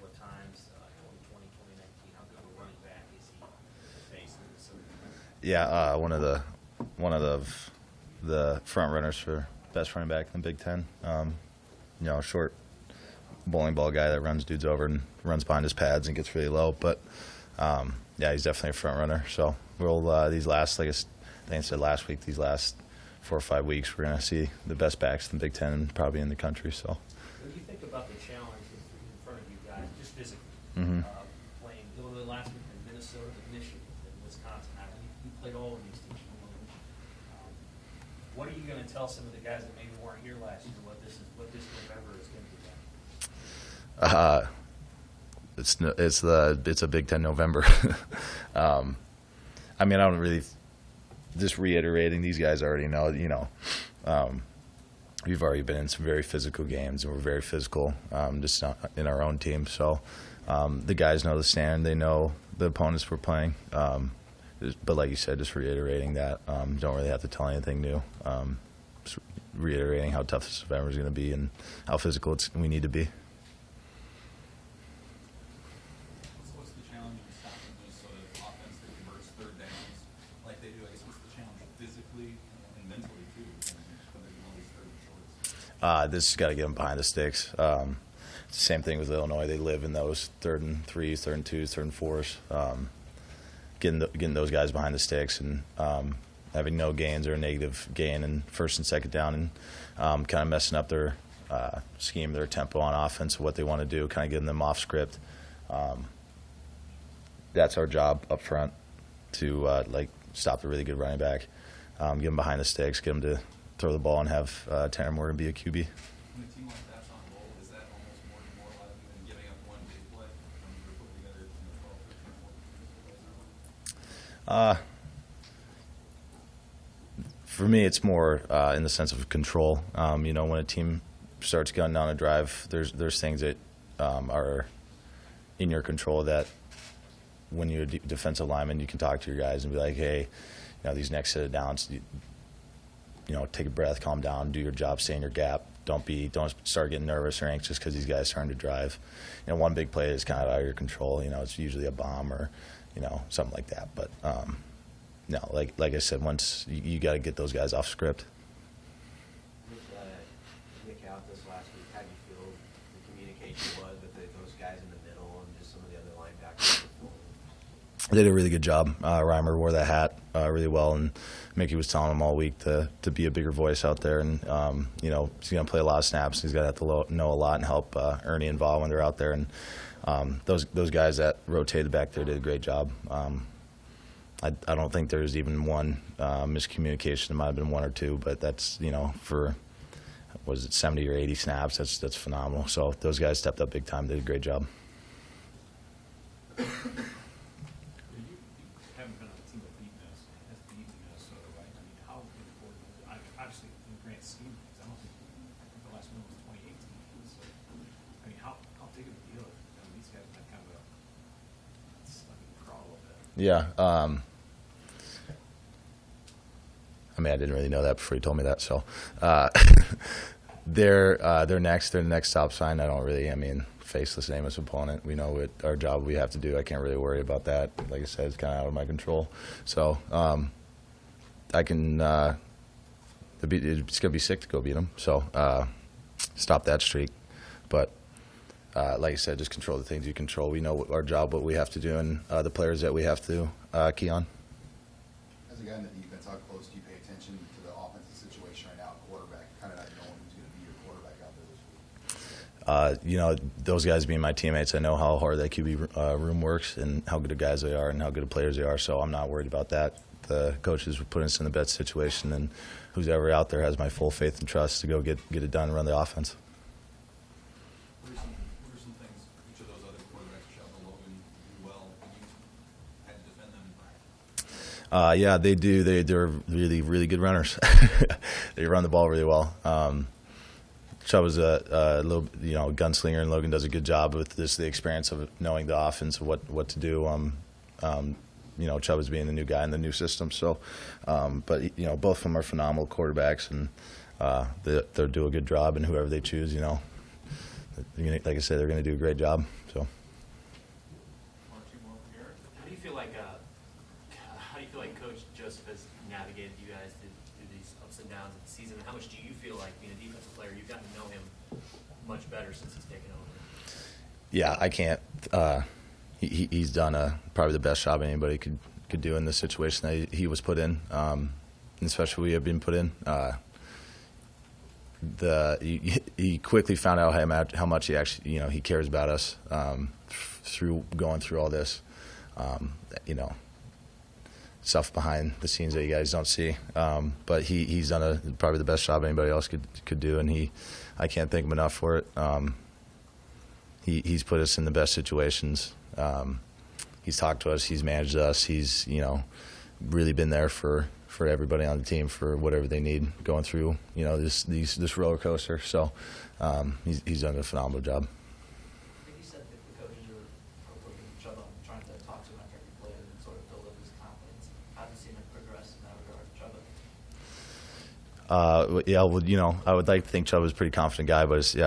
couple of times, 2020, 2019. How good of a running back is he faced in this? Yeah, one of the front runners for best running back in the Big Ten. Short bowling ball guy that runs dudes over and runs behind his pads and gets really low. But yeah, he's definitely a front runner. So we'll these last, like I think I said last week, these last 4 or 5 weeks, we're going to see the best backs in the Big Ten and probably in the country. So. When you think about the challenge in front of you guys, just physically, Mm-hmm. Playing Illinois last week in Minnesota, Michigan, and Wisconsin, you played all of these teams. What are you going to tell some of the guys that maybe weren't here last year? What this November is going to be like? It's a Big Ten November. I mean, I don't really. Just reiterating, these guys already know. We've already been in some very physical games, and we're very physical, just in our own team. So the guys know the standard. They know the opponents we're playing. But like you said, just reiterating that. Don't really have to tell anything new. Just reiterating how tough this November is going to be and how physical we need to be. What's the challenge in stopping those sort of offense that converts third downs like they do? I guess what's the challenge physically and mentally too when they're doing all these third and shorts? This has got to get them behind the sticks. It's the same thing with Illinois. They live in those 3rd and 3s, 3rd and 2s, 3rd and 4s. Getting those guys behind the sticks and having no gains or a negative gain in 1st and 2nd down, and kind of messing up their scheme, their tempo on offense, what they want to do, kind of getting them off script. That's our job up front to stop the really good running back, get them behind the sticks, get them to throw the ball and have Tanner Morgan be a QB. When a team like that's on roll, is that almost more demoralizing than giving up one big play when you're putting together 12, 13, 14 plays? For me, it's more in the sense of control. When a team starts gunning down a drive, there's things that are in your control that when you're a defensive lineman, you can talk to your guys and be like, hey, these next set of downs, take a breath, calm down, do your job, stay in your gap. Don't start getting nervous or anxious because these guys are starting to drive. One big play is kind of out of your control. It's usually a bomb or, something like that. But no, like I said, once you got to get those guys off script. With Nick out this last week, how do you feel the communication was with those guys in the middle and just some of the other linebackers? They did a really good job. Reimer wore that hat really well, and Mickey was telling him all week to be a bigger voice out there. And he's going to play a lot of snaps. He's going to have to know a lot and help Ernie and Vaughn when they're out there. And those guys that rotated back there did a great job. I don't think there's even one miscommunication. There might have been 1 or 2, but that's for 70 or 80 snaps. That's phenomenal. So those guys stepped up big time. Did a great job. You haven't been on a team that's beaten Minnesota, right? I mean, how important is it? Obviously, in the grand scheme of things, I think the last one was 2018. So, I mean, how big of a deal? These guys have had kind of a crawl a little bit. Yeah. I didn't really know that before you told me that. So they're next. They're the next stop sign. I don't really, face the same as opponent. We know what our job we have to do. I can't really worry about that. Like I said, it's kind of out of my control. So I can it's going to be sick to go beat them. So stop that streak. But like I said, just control the things you control. We know our job, what we have to do, and the players that we have to key on. As a guy in the defense, how close do you pay attention to the offensive situation right now, quarterback, kind of not knowing who's going to be your quarterback out there this week? Those guys being my teammates, I know how hard that QB room works and how good of guys they are and how good of players they are, so I'm not worried about that. The coaches will put us in the best situation, and who's ever out there has my full faith and trust to go get it done and run the offense. What are some things each of those other quarterbacks, Chubb and Logan, do well when you had to defend them in practice? Yeah, they do. They're really, really good runners. They run the ball really well. Chubb was a little, gunslinger, and Logan does a good job with the experience of knowing the offense, of what to do. Chubb is being the new guy in the new system. So, but both of them are phenomenal quarterbacks, and they'll do a good job. And whoever they choose, like I said, they're going to do a great job. So. Joseph has navigated you guys through these ups and downs of the season. How much do you feel like, being a defensive player, you've gotten to know him much better since he's taken over? Yeah, I can't. He's done probably the best job anybody could do in the situation that he was put in, especially we have been put in. He quickly found out how much he actually, he cares about us through going through all this, stuff behind the scenes that you guys don't see. But he's done probably the best job anybody else could do, and I can't thank him enough for it. He's put us in the best situations. He's talked to us. He's managed us. He's really been there for everybody on the team for whatever they need going through this roller coaster. So he's done a phenomenal job. I think you said that the coaches are looking at each other, trying to talk to him after every play and sort of build up his confidence. How do you see him progress in that regard, Chuba? Yeah, well, I would like to think Chubb was a pretty confident guy, but you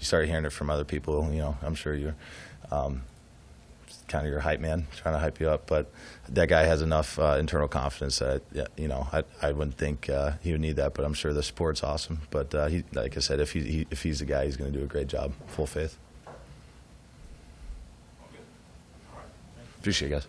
start hearing it from other people. I'm sure you're kind of your hype man, trying to hype you up. But that guy has enough internal confidence that I wouldn't think he would need that. But I'm sure the support's awesome. But like I said, if he's the guy, he's going to do a great job. Full faith. Appreciate it, guys.